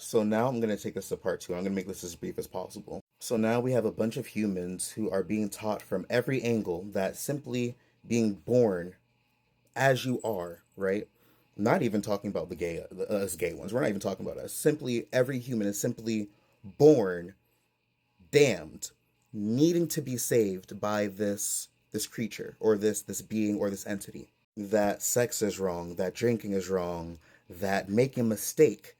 So now I'm going to take this to part two. I'm going to make this as brief as possible. So now we have a bunch of humans who are being taught from every angle that simply being born as you are, right? Not even talking about us gay ones. We're not even talking about us. Simply, every human is simply born damned, needing to be saved by this creature or this being or this entity. That sex is wrong, that drinking is wrong, that making a mistake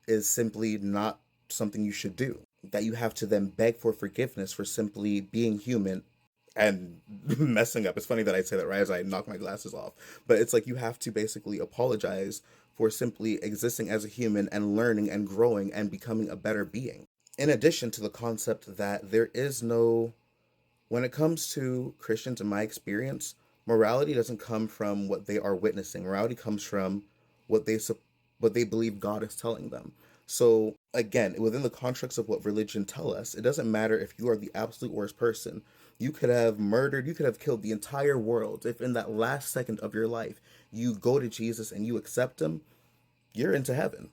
is simply not something you should do. That you have to then beg for forgiveness for simply being human and messing up. It's funny that I say that right as I knock my glasses off, but it's like you have to basically apologize for simply existing as a human and learning and growing and becoming a better being. In addition to the concept that there is no, when it comes to Christians, in my experience, morality doesn't come from what they are witnessing. Morality comes from what what they believe God is telling them. So again, within the constructs of what religion tell us, it doesn't matter if you are the absolute worst person. You could have murdered, you could have killed the entire world. If in that last second of your life you go to Jesus and you accept him, you're into heaven.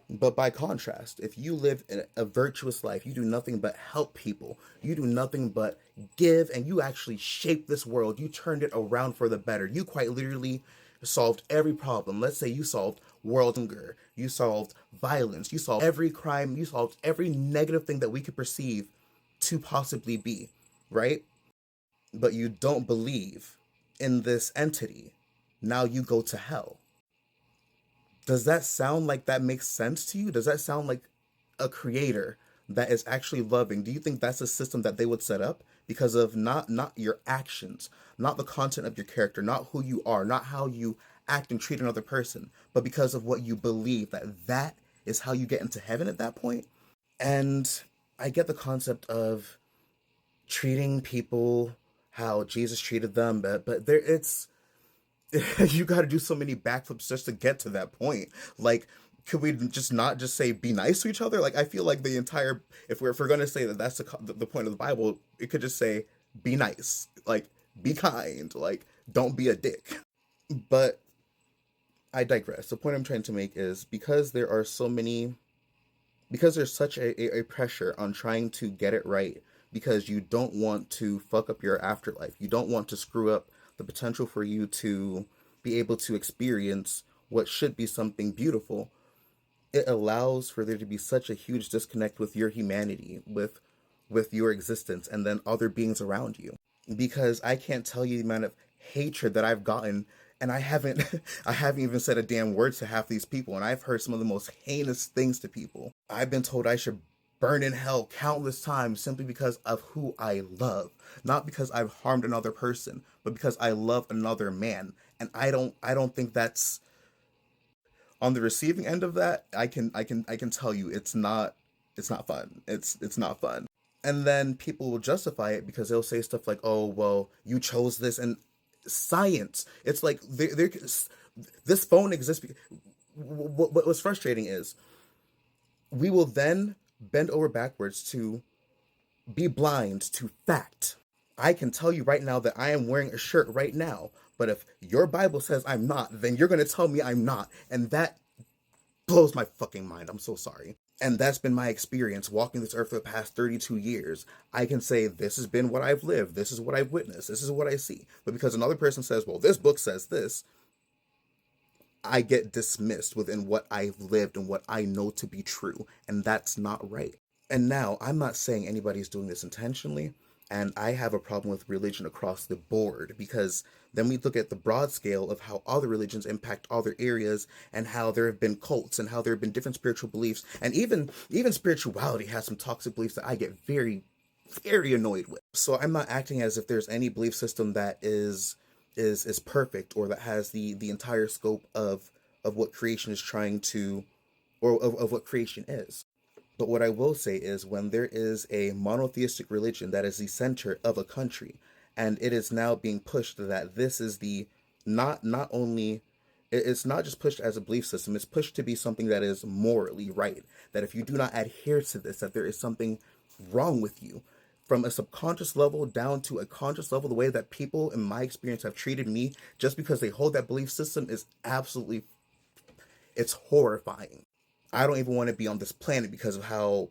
But by contrast, if you live a virtuous life, you do nothing but help people, you do nothing but give, and you actually shape this world, you turned it around for the better. You quite literally solved every problem. Let's say you solved world hunger, you solved violence, you solved every crime, you solved every negative thing that we could perceive to possibly be, right? But you don't believe in this entity. Now you go to hell. Does that sound like that makes sense to you? Does that sound like a creator that is actually loving? Do you think that's a system that they would set up because of not your actions, not the content of your character, not who you are, not how you act and treat another person, but because of what you believe that is how you get into heaven at that point? And I get the concept of treating people how Jesus treated them, but there it's you got to do so many backflips just to get to that point. Like, could we just not just say be nice to each other? Like, I feel like the entire if we're gonna say that that's the point of the Bible, it could just say be nice, like be kind, like don't be a dick. But I digress. The point I'm trying to make is because there's such a pressure on trying to get it right because you don't want to fuck up your afterlife. You don't want to screw up the potential for you to be able to experience what should be something beautiful. It allows for there to be such a huge disconnect with your humanity, with your existence and then other beings around you. Because I can't tell you the amount of hatred that I've gotten and I haven't I haven't even said a damn word to half these people and I've heard some of the most heinous things to people. I've been told I should burn in hell countless times simply because of who I love, not because I've harmed another person, but because I love another man. And I don't think that's on the receiving end of that. I can tell you it's not fun. It's not fun. And then people will justify it because they'll say stuff like, "Oh, well, you chose this," and science. It's like this phone exists. What was frustrating is we will then bend over backwards to be blind to fact. I can tell you right now that I am wearing a shirt right now, but if your Bible says I'm not, then you're going to tell me I'm not. And that blows my fucking mind. I'm so sorry. And that's been my experience walking this earth for the past 32 years. I can say this has been what I've lived, this is what I've witnessed, this is what I see. But because another person says, well, this book says this, I get dismissed within what I've lived and what I know to be true. And that's not right. And now, I'm not saying anybody's doing this intentionally, and I have a problem with religion across the board because then we look at the broad scale of how other religions impact other areas and how there have been cults and how there have been different spiritual beliefs and even spirituality has some toxic beliefs that I get very annoyed with. So I'm not acting as if there's any belief system that is perfect or that has the entire scope of what creation is trying to or of what creation is. But what I will say is when there is a monotheistic religion that is the center of a country, and it is now being pushed that this is the not only it's not just pushed as a belief system, it's pushed to be something that is morally right. That if you do not adhere to this, that there is something wrong with you. From a subconscious level down to a conscious level, the way that people in my experience have treated me just because they hold that belief system is absolutely it's horrifying. I don't even want to be on this planet because of how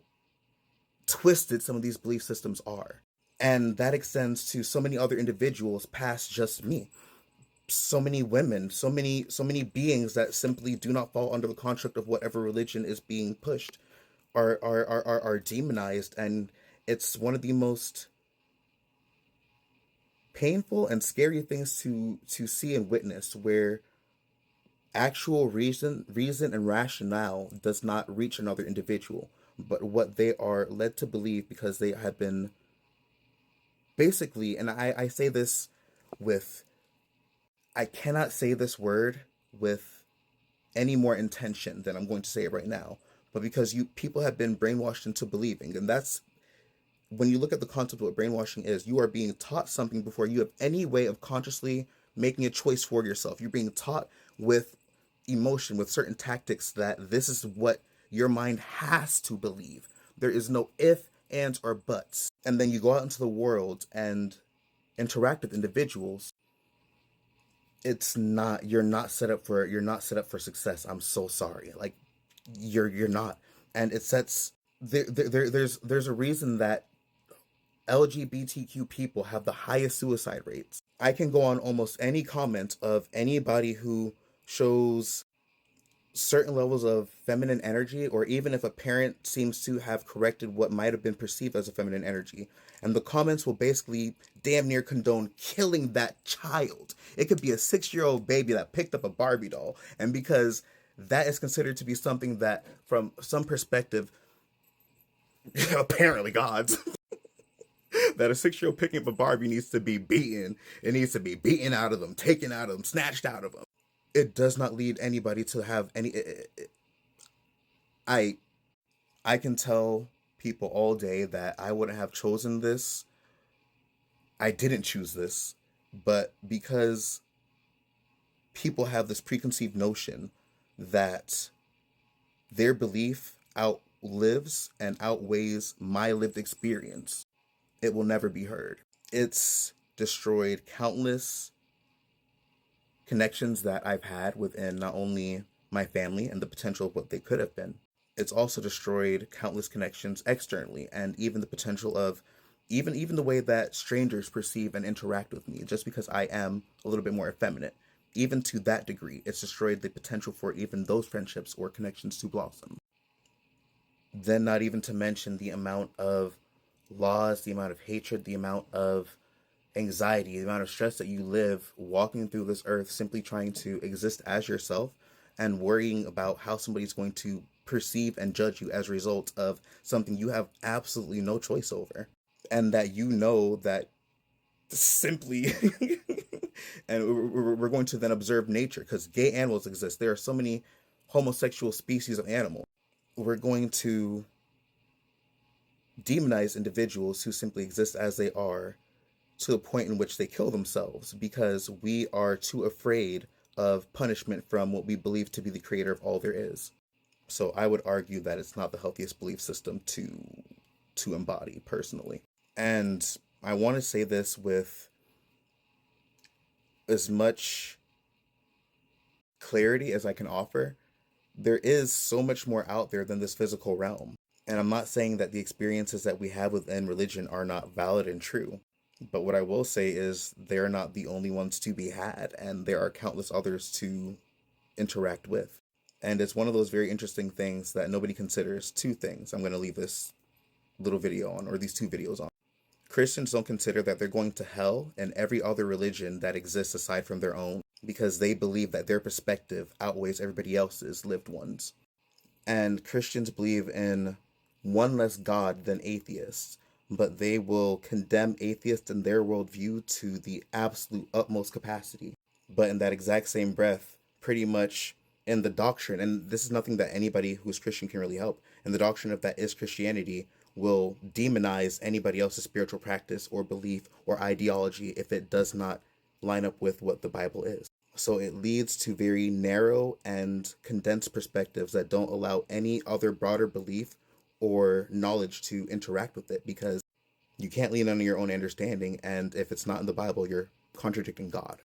twisted some of these belief systems are. And that extends to so many other individuals past just me. So many women, so many beings that simply do not fall under the construct of whatever religion is being pushed are demonized. And it's one of the most painful and scary things to see and witness, where actual reason and rationale does not reach another individual, but what they are led to believe because they have been basically, and I say this with, I cannot say this word with any more intention than I'm going to say it right now, but because you people have been brainwashed into believing. And that's, when you look at the concept of what brainwashing is, you are being taught something before you have any way of consciously making a choice for yourself. You're being taught with emotion, with certain tactics, that this is what your mind has to believe. There is no if, ands, or buts. And then you go out into the world and interact with individuals. It's not, you're not set up for success. I'm so sorry. Like, you're not. And it sets there's a reason that LGBTQ people have the highest suicide rates. I can go on almost any comment of anybody who shows certain levels of feminine energy, or even if a parent seems to have corrected what might have been perceived as a feminine energy, and the comments will basically damn near condone killing that child. It could be a 6-year-old baby that picked up a Barbie doll, and because that is considered to be something that, from some perspective, apparently God's, that a 6-year-old picking up a Barbie needs to be beaten. It needs to be beaten out of them, taken out of them, snatched out of them. It does not lead anybody to have any. I I can tell people all day that I wouldn't have chosen this. I didn't choose this, but because people have this preconceived notion that their belief outlives and outweighs my lived experience, it will never be heard. It's destroyed countless connections that I've had within not only my family and the potential of what they could have been. It's also destroyed countless connections externally, and even the potential of even the way that strangers perceive and interact with me, just because I am a little bit more effeminate. Even to that degree, it's destroyed the potential for even those friendships or connections to blossom. Then, not even to mention the amount of laws, the amount of hatred, the amount of anxiety, the amount of stress that you live walking through this earth simply trying to exist as yourself, and worrying about how somebody's going to perceive and judge you as a result of something you have absolutely no choice over. And that you know that simply, and we're going to then observe nature, because gay animals exist. There are so many homosexual species of animal. We're going to demonize individuals who simply exist as they are, to a point in which they kill themselves because we are too afraid of punishment from what we believe to be the creator of all there is. So I would argue that it's not the healthiest belief system to embody personally. And I want to say this with as much clarity as I can offer. There is so much more out there than this physical realm. And I'm not saying that the experiences that we have within religion are not valid and true. But what I will say is they're not the only ones to be had, and there are countless others to interact with. And it's one of those very interesting things that nobody considers. Two things I'm going to leave this little video on, or these two videos on. Christians don't consider that they're going to hell and every other religion that exists aside from their own, because they believe that their perspective outweighs everybody else's lived ones. And Christians believe in one less God than atheists, but they will condemn atheists in their worldview to the absolute utmost capacity. But in that exact same breath, pretty much in the doctrine, and this is nothing that anybody who's Christian can really help, in the doctrine of that is Christianity, will demonize anybody else's spiritual practice or belief or ideology if it does not line up with what the Bible is. So it leads to very narrow and condensed perspectives that don't allow any other broader belief or knowledge to interact with it, because you can't lean on your own understanding, and if it's not in the Bible, you're contradicting God.